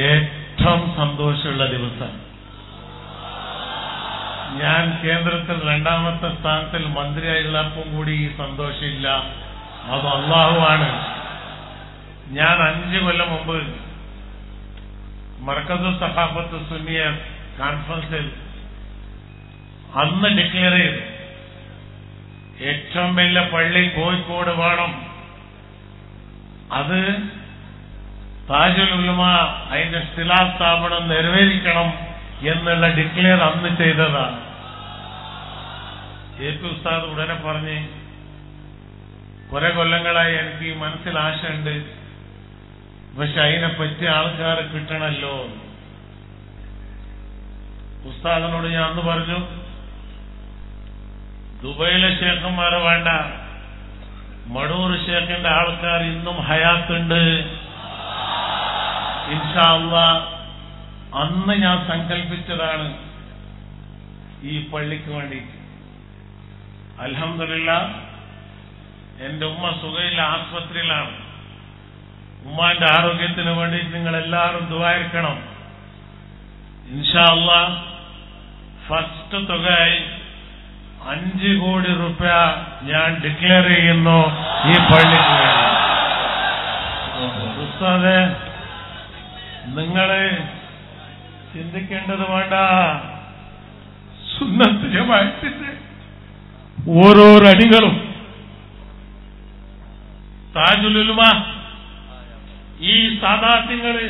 ഏറ്റവും സന്തോഷമുള്ള ദിവസം. ഞാൻ കേന്ദ്രത്തിൽ രണ്ടാമത്തെ സ്ഥാനത്തിൽ മന്ത്രിയായുള്ളപ്പോൾ കൂടി ഈ സന്തോഷമില്ല. അത് അള്ളാഹുവാണ്. ഞാൻ 5 കൊല്ലം മുമ്പ് മർക്കസുൽ സഖാഫത്ത് സുന്നിയ കോൺഫറൻസിൽ അന്ന് ഡിക്ലെയർ ചെയ്തു, ഏറ്റവും വലിയ പള്ളി കോഴിക്കോട് വേണം. അത് താജുൽ ഉലമ അതിന്റെ സ്ഥിലാസ്ഥാപനം നിർവഹിക്കണം എന്നുള്ള ഡിക്ലെയർ അന്ന് ചെയ്തതാണ്. എ പി ഉസ്താദ് ഉടനെ പറഞ്ഞ്, കുറെ കൊല്ലങ്ങളായി എനിക്ക് ഈ മനസ്സിൽ ആശയുണ്ട്, പക്ഷെ അതിനെ പറ്റിയ ആൾക്കാരെ കിട്ടണല്ലോ. ഉസ്താദിനോട് ഞാൻ അന്ന് പറഞ്ഞു, ദുബൈയിലെ ഷേഖന്മാരെ വേണ്ട, മടൂർ ഷേഖിന്റെ ആൾക്കാർ ഇന്നും ഹയാത്തുണ്ട്. ഇൻഷാ അല്ലാഹ് അന്ന് ഞാൻ സങ്കല്പിച്ചതാണ് ഈ പള്ളിക്ക് വേണ്ടിയിട്ട്. അൽഹംദുലില്ലാഹ് എന്റെ ഉമ്മ സുഖയില്ല, ആസ്പത്രിയിലാണ്. ഉമ്മാന്റെ ആരോഗ്യത്തിന് വേണ്ടി നിങ്ങൾ എല്ലാവരും ദുആയിക്കണം. ഇൻഷാ അല്ലാഹ് ഫസ്റ്റ് തുകയായി 5 കോടി രൂപ ഞാൻ ഡിക്ലെയർ ചെയ്യുന്നു ഈ പള്ളിക്ക് വേണ്ടി. ഉസ്താദേ, നിങ്ങള് ചിന്തിക്കേണ്ടത് വേണ്ട, സുന്നത്ത് ജമാഅത്തിന്റെ ഓരോരടികളും താജുൽ ഉലമ ഈ സാദാത്യങ്ങള്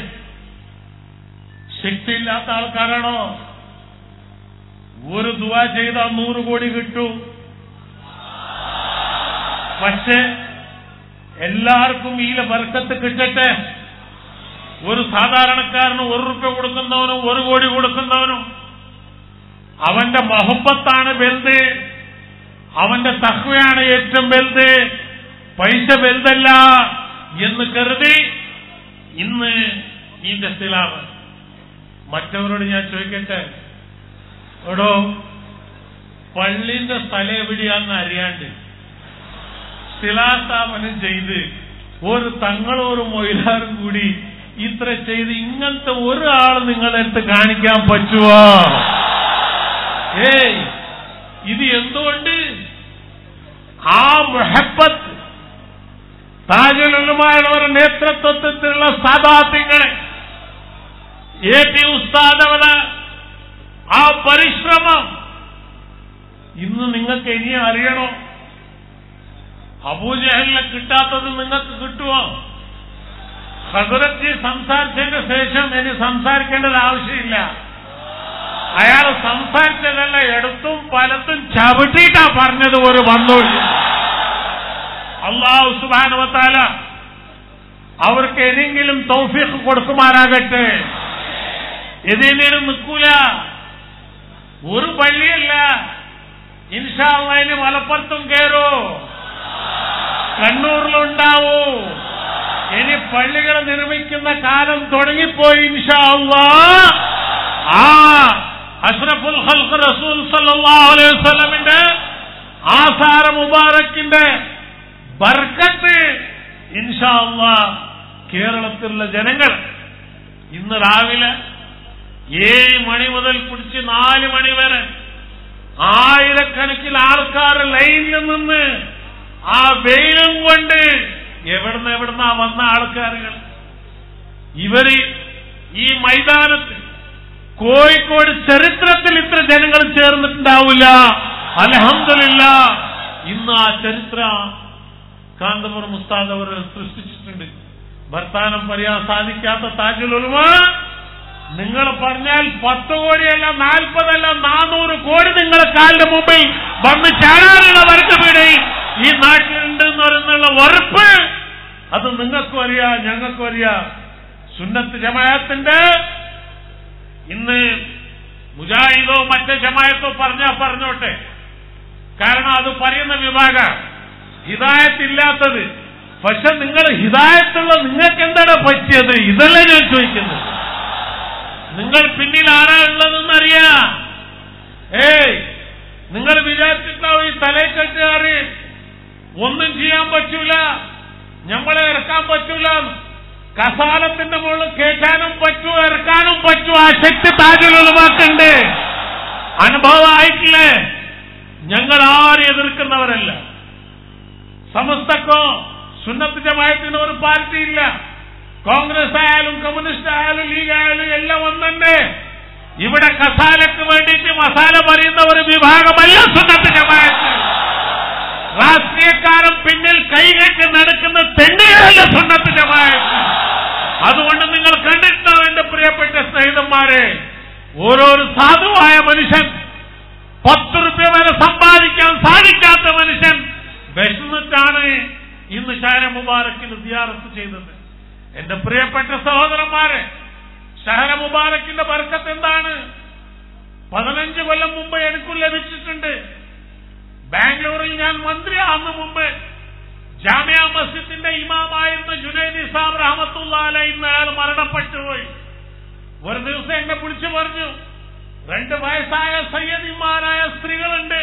ശക്തിയില്ലാത്ത ആൾക്കാരാണോ? ഒരു ദുആ ചെയ്താൽ 100 കോടി കിട്ടും. പക്ഷെ എല്ലാവർക്കും ഈ ബർക്കത്ത് കിട്ടട്ടെ. ഒരു സാധാരണക്കാരന് 1 രൂപ കൊടുക്കുന്നവനും 1 കോടി കൊടുക്കുന്നവനും അവന്റെ മഹബത്താണ് വലുത്, അവന്റെ തഖ്വയാണ് ഏറ്റവും വലുത്, പൈസ വലുതല്ല എന്ന് കരുതി ഇന്ന് ഈ ദസ്തിലാണ്. മറ്റവരോട് ഞാൻ ചോദിക്കട്ടെ, എടോ പള്ളിന്റെ സ്ഥലം എവിടെയാന്ന് അറിയാണ്ട് ശിലാസ്ഥാപനം ചെയ്ത് ഒരു തങ്ങളോരും മൊയിലാറും കൂടി ഇത്ര ചെയ്ത് ഇങ്ങനത്തെ ഒരാൾ നിങ്ങളുടെ അടുത്ത് കാണിക്കാൻ പറ്റുമോ? ഇത് എന്തുകൊണ്ട്? ആ മുഹബ്ബത്ത് താജുൽ ഉലമയുടെ നേതൃത്വത്തിലുള്ള സാദാത്യങ്ങളെ എ പി ഉസ്താദ് അവരുടെ ആ പരിശ്രമം ഇന്ന് നിങ്ങൾക്ക് ഇനിയും അറിയണോ? അബൂജഹലിനെ കിട്ടാത്തത് നിങ്ങൾക്ക് കിട്ടുമോ? ഹസ്രത്ത് സംസാരിച്ചതിന് ശേഷം ഇനി സംസാരിക്കേണ്ടത് ആവശ്യമില്ല. അയാൾ സംസാരിച്ചതല്ല, എടുത്തും പലത്തും ചവിട്ടിയിട്ടാ പറഞ്ഞത്. ഒരു വന്നോളി. അല്ലാഹു സുബ്ഹാനഹു വ തആല അവർക്ക് ഏതെങ്കിലും തൗഫീഖ് കൊടുക്കുമാറാകട്ടെ. ഇതിനും നിൽക്കൂല. ഒരു പള്ളിയല്ല, ഇൻഷാ അല്ലാഹ് ഇനി മലപ്പുറത്തും കയറൂ, കണ്ണൂരിലുണ്ടാവൂ. ഇനി പള്ളികൾ നിർമ്മിക്കുന്ന കാലം തുടങ്ങിപ്പോയി ഇൻഷാ അല്ലാഹ്. ആ അഷ്റഫുൽ ഖൽഖ് റസൂൽ സല്ലല്ലാഹു അലൈഹി വസല്ലമിന്റെ ആസാര മുബാറക്കിന്റെ ബർക്കത്ത് ഇൻഷാ അല്ലാഹ് കേരളത്തിലുള്ള ജനങ്ങൾ ഇന്ന് രാവിലെ 7 മണി മുതൽ പിടിച്ച് 4 മണി വരെ ആയിരക്കണക്കിന് ആൾക്കാർ ലൈനിൽ നിന്ന് ആ വെയിലും കൊണ്ട് എവിടുന്നാ വന്ന ആൾക്കാരുകൾ. ഇവര് ഈ മൈതാനത്ത് കോഴിക്കോട് ചരിത്രത്തിൽ ഇത്ര ജനങ്ങൾ ചേർന്നിട്ടുണ്ടാവില്ല. അൽഹംദുലില്ലാഹ് ഇന്ന് ആ ചരിത്ര കാന്തപുരം ഉസ്താദ് അവർ സൃഷ്ടിച്ചിട്ടുണ്ട്. വർത്താനം പറയാൻ സാധിക്കാത്ത താജുൽ ഉലമ നിങ്ങൾ പറഞ്ഞാൽ 10 കോടിയല്ല, 40 അല്ല, 400 കോടി നിങ്ങളെ കാലിന്റെ മുമ്പിൽ വന്ന് ചാടാനുള്ള വർഗപീഠ ഈ നാട്ടിലുണ്ട് എന്ന് പറയുന്നുള്ള ഉറപ്പ് അത് നിങ്ങൾക്കും അറിയാം, ഞങ്ങൾക്കും അറിയാം. സുന്നത്ത് ജമാഅത്തിന്റെ ഇന്ന് മുജാഹിദോ മറ്റേ ജമാഅത്തോ പറഞ്ഞോട്ടെ, കാരണം അത് പറയുന്ന വിഭാഗം ഹിദായത്ത് ഇല്ലാത്തത്. പക്ഷെ നിങ്ങൾ ഹിദായത്തുള്ള നിങ്ങൾക്ക് എന്താണ് പറ്റിയത്? ഇതല്ല ഞാൻ ചോദിക്കുന്നത്. നിങ്ങൾ പിന്നിൽ ആരാ ഉള്ളതെന്നറിയാം. നിങ്ങൾ വിചാരിച്ചിട്ടാവും ഈ തലക്കെട്ടുകാര് ഒന്നും ചെയ്യാൻ പറ്റൂല, നമ്മളെ ഇറക്കാൻ പറ്റൂല. കസാലത്തിന്റെ മുകളിൽ കേറ്റാനും പറ്റൂ, ഇറക്കാനും പറ്റൂ. ആ ശക്തി താജുൽ ഉലമാക്കുണ്ട്. അനുഭവമായിട്ടില്ലേ? ഞങ്ങൾ ആരും എതിർക്കുന്നവരല്ല. സമസ്തക്കോ സുന്നത്ത് ജമാഅത്തിനോ ഒരു പാർട്ടിയില്ല. കോൺഗ്രസ് ആയാലും കമ്മ്യൂണിസ്റ്റ് ആയാലും ലീഗ് ആയാലും എല്ലാം ഒന്നുണ്ട്. ഇവിടെ കസാലക്ക് വേണ്ടിയിട്ട് മസാല പറയുന്ന ഒരു വിഭാഗമല്ല സുന്നത്ത് ജമാഅത്ത്. രാഷ്ട്രീയക്കാരും പിന്നിൽ കൈകെട്ടി നടക്കുന്ന തെണ്ടികളല്ല സുന്നത്ത് ജമാഅത്ത്. അതുകൊണ്ട് നിങ്ങൾ കണ്ടിട്ടോ എന്റെ പ്രിയപ്പെട്ട സ്നേഹിതന്മാരെ, ഓരോരു സാധുവായ മനുഷ്യൻ, 10 രൂപ വരെ സമ്പാദിക്കാൻ സാധിക്കാത്ത മനുഷ്യൻ വിശന്നിട്ടാണ് ഇന്ന് ഷഹർ മുബാറക്കിന് സിയാറത്ത് ചെയ്തത്. എന്റെ പ്രിയപ്പെട്ട സഹോദരന്മാരെ, ഷഹർ മുബാറക്കിന്റെ ബർക്കത്ത് എന്താണ്? 15 കൊല്ലം മുമ്പ് എനിക്കും ലഭിച്ചിട്ടുണ്ട്. ബാംഗ്ലൂരിൽ ഞാൻ മന്ത്രിയാകുന്ന മുമ്പ് ജാമിയ മസ്ജിദിന്റെ ഇമാമായിരുന്ന ജുനൈദ് സാബ് റഹ്മത്തുള്ളാഹി അലൈഹി ഇന്നയാൾ മരണപ്പെട്ടുപോയി. ഒരു ദിവസം എന്നെ വിളിച്ചു പറഞ്ഞു, 2 വയസ്സായ സയ്യദിമാരായ സ്ത്രീകളുണ്ട്,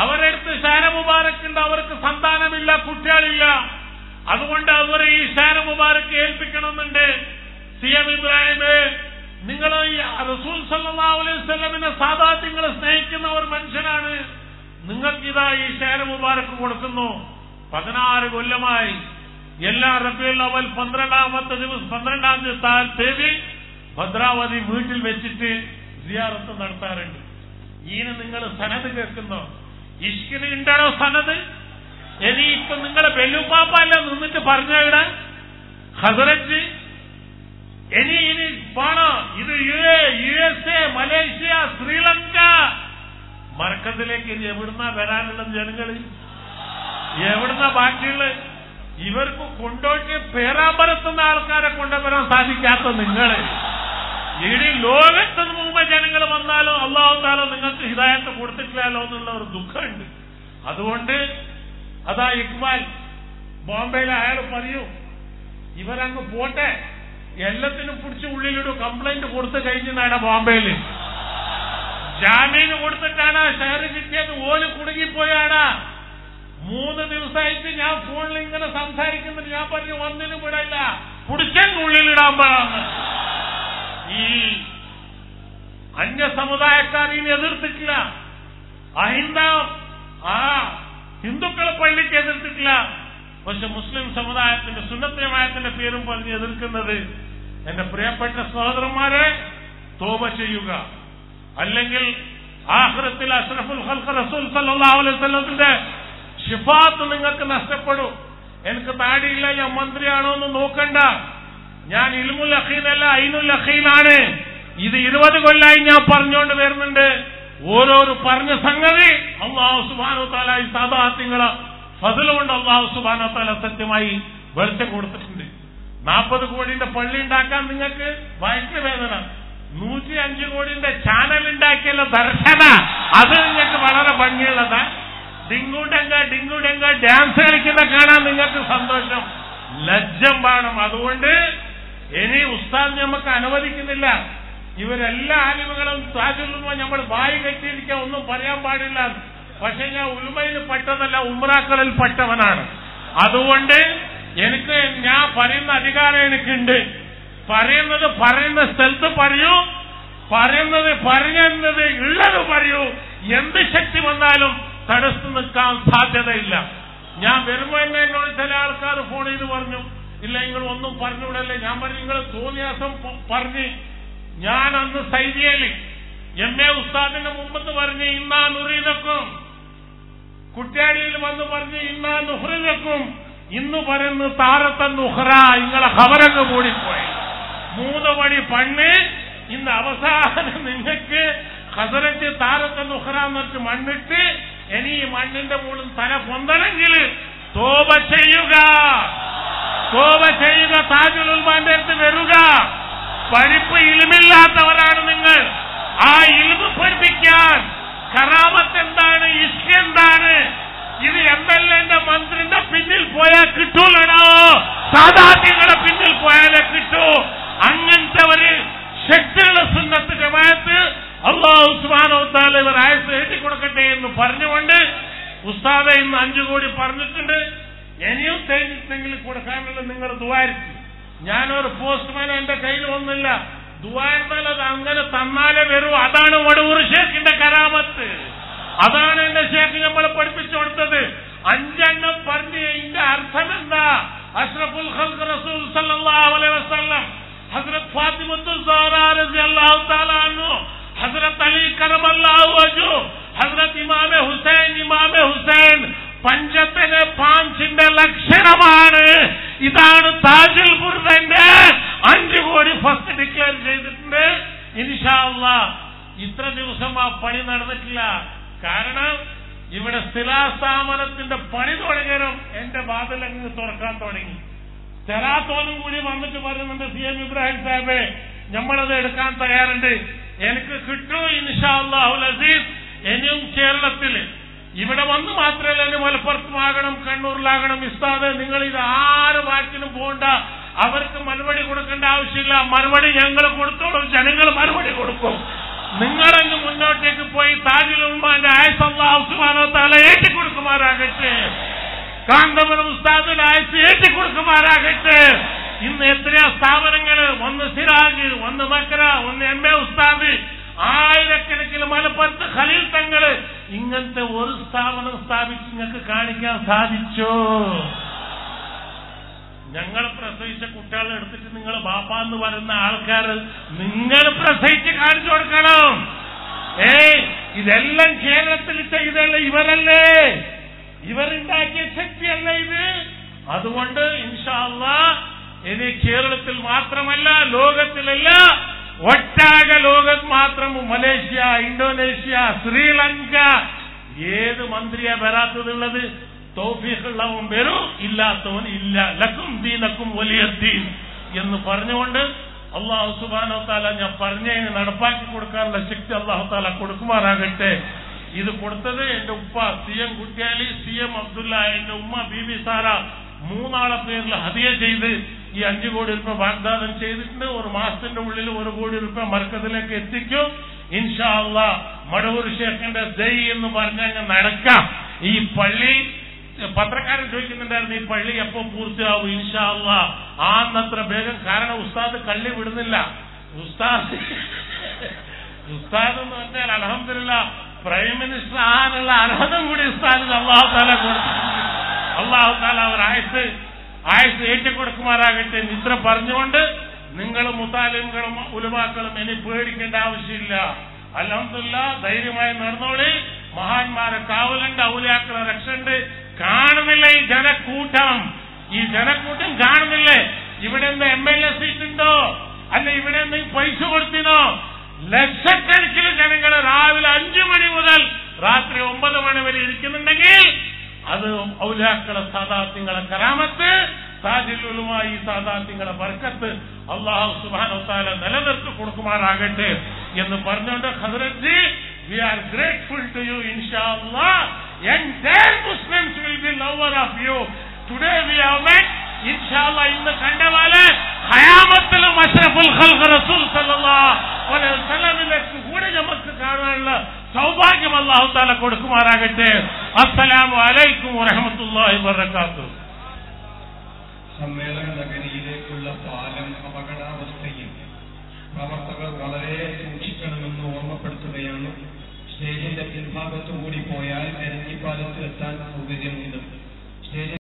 അവരെടുത്ത് ഷഹർ മുബാറക്കുണ്ട്, അവർക്ക് സന്താനമില്ല, കുട്ടികളില്ല, അതുകൊണ്ട് അവരെ ഈ ഷഹർ മുബാറക്ക് ഏൽപ്പിക്കണമെന്നുണ്ട്. CM ഇബ്രാഹിമേ, നിങ്ങൾ ഈ റസൂൽ സല്ലല്ലാഹു അലൈഹി വസല്ലമിനെ സാദാത്ത് നിങ്ങൾ സ്നേഹിക്കുന്ന ഒരു മനുഷ്യനാണ്, നിങ്ങൾക്കിതാ ഈ ഷഹർ മുബാറക്ക് കൊടുക്കുന്നു. 16 കൊല്ലമായി എല്ലാ റബീഉൽ അവൽ 12-ാം തീയതി ഭദ്രാവതി വീട്ടിൽ വെച്ചിട്ട് സിയാറത്ത് നടത്താറുണ്ട്. ഈന് നിങ്ങൾ സനത് കേൾക്കുന്നോ? ഇഷ്കിന് ഉണ്ടോ സനത്? ഇനി ഇപ്പൊ നിങ്ങളെ വെല്ലുപ്പാപ്പല്ല നിന്നിട്ട് പറഞ്ഞവിടെ ഹസരത്ത് ഇനി പോണോ? ഇത് USA, മലേഷ്യ, ശ്രീലങ്ക മർക്കത്തിലേക്ക് ഇനി എവിടുന്നാ വരാനുള്ള ജനങ്ങൾ? എവിടുന്ന ബാക്കിയുള്ള? ഇവർക്ക് കൊണ്ടോട്ട് പേരാമ്പരത്തുന്ന ആൾക്കാരെ കൊണ്ടുവരാൻ സാധിക്കാത്ത നിങ്ങള് ഇനി ലോകത്തിന് മുമ്പ് ജനങ്ങൾ വന്നാലും അല്ലാഹു തആല നിങ്ങൾക്ക് ഹിദായത്ത് കൊടുത്തിട്ടില്ലല്ലോ എന്നുള്ള ഒരു ദുഃഖമുണ്ട്. അതുകൊണ്ട് അതാ ഇക്ബാൽ ബോംബെയിൽ അയാൾ പറയൂ, ഇവരങ്ങ് പോട്ടെ, എല്ലാത്തിനും പിടിച്ച് ഉള്ളിലിടും, കംപ്ലൈന്റ് കൊടുത്തു കഴിഞ്ഞാണ് ബോംബെയിൽ. ജാമീന് കൊടുത്തിട്ടാണ് ഷെയർ കിട്ടിയത്, ഓല് കുടുങ്ങിപ്പോയാടാ. 3 ദിവസമായിട്ട് ഞാൻ ഫോണിൽ ഇങ്ങനെ സംസാരിക്കുന്നുണ്ട്. ഞാൻ പറഞ്ഞു ഒന്നിനും വിടയില്ല, പിടിച്ചങ്ങ് ഉള്ളിലിടാൻ പാടാണ്. ഈ അന്യ സമുദായക്കാർ ഇനി എതിർത്തിട്ടില്ല, ഹിന്ദുക്കളെ പള്ളിക്ക് എതിർത്തിട്ടില്ല. പക്ഷെ മുസ്ലിം സമുദായത്തിന്റെ സുന്നത്ത് ജമാഅത്തിന്റെ പേരും പറഞ്ഞ് എതിർക്കുന്നത്. എന്റെ പ്രിയപ്പെട്ട സഹോദരന്മാരെ, തോബ ചെയ്യുക, അല്ലെങ്കിൽ ആഖിറത്തിൽ അഷ്റഫുൽ ഖൽഖ് റസൂൽ സല്ലല്ലാഹു അലൈഹി വസല്ലമിന്റെ ശിഫാത്ത് നിങ്ങൾക്ക് നഷ്ടപ്പെടും. എനിക്ക് താടിയില്ല, ഞാൻ മന്ത്രിയാണോ എന്ന് നോക്കണ്ട, ഞാൻ ഇൽമുൽ യഖീനല്ല ഐനുൽ യഖീനാണ്. ഇത് 20 കൊല്ലമായി ഞാൻ പറഞ്ഞുകൊണ്ട് വരുന്നുണ്ട്. ഓരോരു പറഞ്ഞ സംഗതി അല്ലാഹു സുബ്ഹാനഹു വ തആല ഈ സാദാത്യങ്ങളെ ഫضل കൊണ്ട് അല്ലാഹു സുബ്ഹാനഹു വ തആല സത്യമായി വെളിച്ചം കൊടുത്തിട്ടുണ്ട്. 40 കോടിന്റെ പള്ളി ഉണ്ടാക്കാൻ നിങ്ങൾക്ക് വയറ്റിന് വേദന, 105 കോടിന്റെ ചാനൽ ഉണ്ടാക്കിയല്ലോ ദർശന, അത് നിങ്ങൾക്ക് വളരെ ഭംഗിയുള്ളതാ. ഡിങ്കുഡെങ്ക ഡാൻസ് കളിക്കുന്ന കാണാൻ നിങ്ങൾക്ക് സന്തോഷം, ലജ്ജം വേണം. അതുകൊണ്ട് ഇനി ഉസ്താദ് നമുക്ക് അനുവദിക്കുന്നില്ല. ഇവരെല്ലാ ആലിമുകളും താജുൽ ഉലമ നമ്മൾ വായി കെട്ടിയിരിക്കാൻ ഒന്നും പറയാൻ പാടില്ല. പക്ഷെ ഞാൻ ഉലുമയിൽ പെട്ടതല്ല, ഉംറാക്കളിൽ പെട്ടവനാണ്. അതുകൊണ്ട് ഞാൻ പറയുന്ന അധികാരം എനിക്കുണ്ട്. പറയുന്ന സ്ഥലത്ത് പറയൂ, പറയുന്നത് ഉള്ളത് പറയൂ. എന്ത് ശക്തി വന്നാലും തടസ്സം നിൽക്കാൻ സാധ്യതയില്ല. ഞാൻ വരുമ്പോ എന്നോട് ചില ആൾക്കാർ ഫോൺ ചെയ്ത് പറഞ്ഞു, ഇല്ല നിങ്ങൾ ഒന്നും പറഞ്ഞുവിടല്ലേ. ഞാൻ പറഞ്ഞു, നിങ്ങൾ തോന്നിയാസം പറഞ്ഞ്. ഞാൻ അന്ന് സൈദിയയിൽ MA ഉസ്താദിന്റെ മുമ്പത്ത് പറഞ്ഞ് ഇന്നാ നുറീദക്കും, കുറ്റ്യാടിയിൽ വന്ന് പറഞ്ഞ് ഇന്നാ നുഹ്റിദക്കും. ഇന്ന് പറയുന്നു താരത്തൻ നുഹ്റ, നിങ്ങളെ ഖബറങ്ങ് കൂടിപ്പോയി. 3 മണി പണ്ണ് ഇന്ന് അവസാനം നിങ്ങൾക്ക് ഖസറത്ത് താരത്തൻ നുഹ്റ എന്നിട്ട് മണ്ണിട്ട് ഇനി ഈ മണ്ണിന്റെ മുകളിൽ തല പൊന്തണമെങ്കിൽ തോബ ചെയ്യുക. താജുൽ ഉലമാന്റെ അടുത്ത് വരിക. പഠിപ്പ് ഇൽമില്ലാത്തവരാണ് നിങ്ങൾ. ആ ഇൽമ് പഠിപ്പിക്കാൻ കറാമത്ത് എന്താണ്, ഇഷ്ക് എന്താണ്, ഇത് MLA മന്ത്രിന്റെ പിന്നിൽ പോയാൽ കിട്ടൂലോ, സാധാത്യങ്ങളുടെ പിന്നിൽ പോയാലേ കിട്ടൂ. അങ്ങനത്തെ ഒരു ശക്തിയുള്ള സുന്നത്ത് ജമാഅത്ത് അല്ലാഹു സുബ്ഹാനഹു വ തആല ഇവർ ആയത്ത് എഴുതി കൊടുക്കട്ടെ എന്ന് പറഞ്ഞുകൊണ്ട് ഉസ്താദ് ഇന്ന് 5 കോടി പറഞ്ഞിട്ടുണ്ട്. ഇനിയും തേങ്ങിട്ടെങ്കിൽ കൊടുക്കാനുള്ള നിങ്ങൾ ദുആയിരിക്കും. ഞാനൊരു പോസ്റ്റ്മാൻ, എന്റെ കയ്യിൽ ഒന്നുമില്ല. ദുആ എന്നാൽ അത് അങ്ങനെ തന്നാലേ വരൂ. അതാണ് വടവൂർ ഷേഖിന്റെ കരാമത്ത്. അതാണ് എന്റെ ഷേഖ് നമ്മളെ പഠിപ്പിച്ചു കൊടുത്തത്. 5 എണ്ണം പറഞ്ഞ് ഇതിന്റെ അർത്ഥം എന്താ? അഷ്റഫുൽ ഖൽഖ് റസൂൽ സല്ലല്ലാഹു അലൈഹി വസല്ലം, ഹസ്രത്ത് ഫാത്തിമത്തുൽ സഹ്റ റളിയല്ലാഹു തആല അൻഹു, ഹസ്രത്ത് അലി കറമല്ലാഹു വജ്ഹു, ഹസ്രത്ത് ഇമാമെ ഹുസൈൻ പഞ്ചത്തിന് പാഞ്ചിന്റെ ലക്ഷണമാണ്. ഇതാണ് താജുൽ ബുർദന്റെ 5 കോടി ഫസ്റ്റ് ഡിക്ലെയർ ചെയ്തിട്ടുണ്ട്. ഇൻഷാ അല്ലാഹ് ഇത്ര ദിവസം ആ പണി നടന്നിട്ടില്ല. കാരണം ഇവിടെ സ്ഥിരാസ്ഥാപനത്തിന്റെ പണി തുടങ്ങിയാലും എന്റെ വാതിലങ്ങ് തുറക്കാൻ തുടങ്ങി. ചെറാത്തോനും കൂടി വന്നിട്ട് പറയുന്നുണ്ട്, CM ഇബ്രാഹിം സാഹിബേ നമ്മളത് എടുക്കാൻ തയ്യാറുണ്ട്, എനിക്ക് കിട്ടും ഇൻഷാ അല്ലാഹുൽ അസീസ്. ഇനിയും കേരളത്തിൽ ഇവിടെ വന്ന് മാത്രമല്ല, എന്നെ മലപ്പുറത്തുമാകണം, കണ്ണൂരിലാകണം. ഉസ്താദ് നിങ്ങൾ ഇത് ആര് വാക്കിനും പോകണ്ട, അവർക്ക് മറുപടി കൊടുക്കേണ്ട ആവശ്യമില്ല. മറുപടി ഞങ്ങൾ കൊടുത്തോളും, ജനങ്ങൾ മറുപടി കൊടുക്കും. നിങ്ങളങ്ങ് മുന്നോട്ടേക്ക് പോയി താജുൽ ഉലമാന്റെ ആയത്ത് അല്ലാഹു സുബ്ഹാനഹു വ തആല ഏറ്റിക്കൊടുക്കുമാറാകട്ടെ. കാന്തപുരം ഉസ്താദിന്റെ ആയത്ത് ഏറ്റിക്കൊടുക്കുമാറാകട്ടെ. ഇന്ന് എത്രയോ സ്ഥാപനങ്ങൾ, ഒന്ന് സിറാജ്, ഒന്ന് മക്ര, ഒന്ന് MA ഉസ്താദ്, ആയിരക്കണക്കിന് മലപ്പുറത്ത് ഖലീൽ തങ്ങള്, ഇങ്ങനത്തെ ഒരു സ്ഥാപനം സ്ഥാപിച്ച് നിങ്ങൾക്ക് കാണിക്കാൻ സാധിച്ചോ? ഞങ്ങൾ പ്രസവിച്ച കുട്ടികളെ എടുത്തിട്ട് നിങ്ങൾ ബാപ്പാന്ന് പറയുന്ന ആൾക്കാർ നിങ്ങൾ പ്രസവിച്ച് കാണിച്ചു കൊടുക്കണം. ഇതെല്ലാം കേരളത്തിൽ ചെയ്തല്ല, ഇവരല്ലേ, ഇവരുണ്ടാക്കിയ ശക്തിയല്ല ഇത്. അതുകൊണ്ട് ഇൻഷാ അല്ലാഹ് ഇനി കേരളത്തിൽ മാത്രമല്ല, ലോകത്തിലല്ല, ഒട്ടാകെ ലോകത്ത് മാത്രം, മലേഷ്യ, ഇന്തോനേഷ്യ, ശ്രീലങ്ക, ഏത് മന്ത്രിയാ വരാത്തതുള്ളത്? തൗഫീഖുള്ളവൻ വരും, ഇല്ലാത്തവൻ ഇല്ല. ലക്കും ദീനക്കും വലിയ ദീൻ എന്ന് പറഞ്ഞുകൊണ്ട് അല്ലാഹു സുബ്ഹാനഹു വ തആല ഞാൻ പറഞ്ഞതിന് നടപ്പാക്കി കൊടുക്കാനുള്ള ശക്തി അല്ലാഹു തആല കൊടുക്കുമാറാകട്ടെ. ഇത് കൊടുത്തത് എന്റെ ഉപ്പ CM കുട്ടിയാലി, CM അബ്ദുല്ല, എന്റെ ഉമ്മ ബീബി സാറ, 3 ആളെ പേരിൽ ഹദിയ ചെയ്ത് ഈ 5 കോടി രൂപ വാഗ്ദാനം ചെയ്തിട്ടുണ്ട്. 1 മാസത്തിന്റെ ഉള്ളിൽ 1 കോടി രൂപ മർക്കസിലേക്ക് എത്തിക്കും ഇൻഷാ അല്ലാഹ്. മടവൂർ ഷേഖിന്റെ ദൈ എന്ന് പറഞ്ഞാൽ നടക്കാം. ഈ പള്ളി പത്രക്കാരൻ ചോദിക്കുന്നുണ്ടായിരുന്നു, ഈ പള്ളി എപ്പോ പൂർത്തിയാവും? ഇൻഷാ അല്ലാഹ് ആന്നത്ര വേഗം. കാരണം ഉസ്താദ് കള്ളി വിടുന്നില്ല. ഉസ്താദ് എന്ന് പറഞ്ഞാൽ അൽഹംദുലില്ലാഹ് പ്രൈം മിനിസ്റ്റർ ആകാനുള്ള അർഹത കൂടി ഉസ്താദിന് അല്ലാഹു തആല കൊടുത്തിട്ടുണ്ട്. അല്ലാഹു തആല ഒരു ആയത്ത് ഏറ്റുകൊടുക്കുമാറാകട്ടെ. ഇത്ര പറഞ്ഞുകൊണ്ട് നിങ്ങൾ മുതാലിമുകളും ഉലമാക്കളും ഇനി പേടിക്കേണ്ട ആവശ്യമില്ല. അൽഹംദുലില്ലാഹ് ധൈര്യമായി നടന്നോളി. മഹാന്മാരെ കാവലുണ്ട്, ഔലിയാക്കളെ രക്ഷയുണ്ട്. കാണുന്നില്ല ഈ ജനക്കൂട്ടം കാണുന്നില്ലേ? ഇവിടെ എന്താ MLA സീറ്റ് ഉണ്ടോ? അല്ല ഇവിടെ എന്തെങ്കിലും പൈസ കൊടുത്തിനോ? ലക്ഷക്കണക്കിന് ജനങ്ങൾ രാവിലെ 5 മണി മുതൽ രാത്രി 9 മണി വരെ ഇരിക്കുന്നുണ്ടെങ്കിൽ അത് ഔലിയാക്കളെ സാദാത്യങ്ങളെ കറാമത്ത്, താജുൽ ഉലമ ഈ സാദാത്യങ്ങളെ ബർക്കത്ത് അല്ലാഹു സുബ്ഹാനഹു വ തആല നിലനിർത്തി കൊടുക്കുമാറാകട്ടെ എന്ന് പറഞ്ഞുകൊണ്ട് ഹസ്രത്ത് G, we are grateful to you inshallah. Entire Muslims will be lover of you. Today we have met inshallah ഇന്ന് കണ്ട പോലെ ഖയാമത്തിലും അഷ്റഫുൽ ഖൽഖ് റസൂൽ സല്ലല്ലാഹു അലൈഹി വസല്ലമിലേക്ക് കൂടെ നമുക്ക് കാണാനുള്ള സൗഭാഗ്യം അല്ലാഹു തആല കൊടുക്കുമാറാകട്ടെ. അസ്സലാമു അലൈക്കും വറഹ്മത്തുള്ളാഹി വബറകാതുഹു. സമ്മേളന നഗരിയിലേക്കുള്ള പാലം അപകടാവസ്ഥയിൽ, പ്രവർത്തകർ വളരെ സൂക്ഷിക്കണമെന്ന് ഓർമ്മപ്പെടുത്തുകയാണ്. സ്റ്റേജിന്റെ പിൻഭാഗത്തുകൂടി പോയാൽ എരഞ്ഞിപ്പാലത്ത് എത്താൻ സൗകര്യമുണ്ട്. സ്റ്റേജിൽ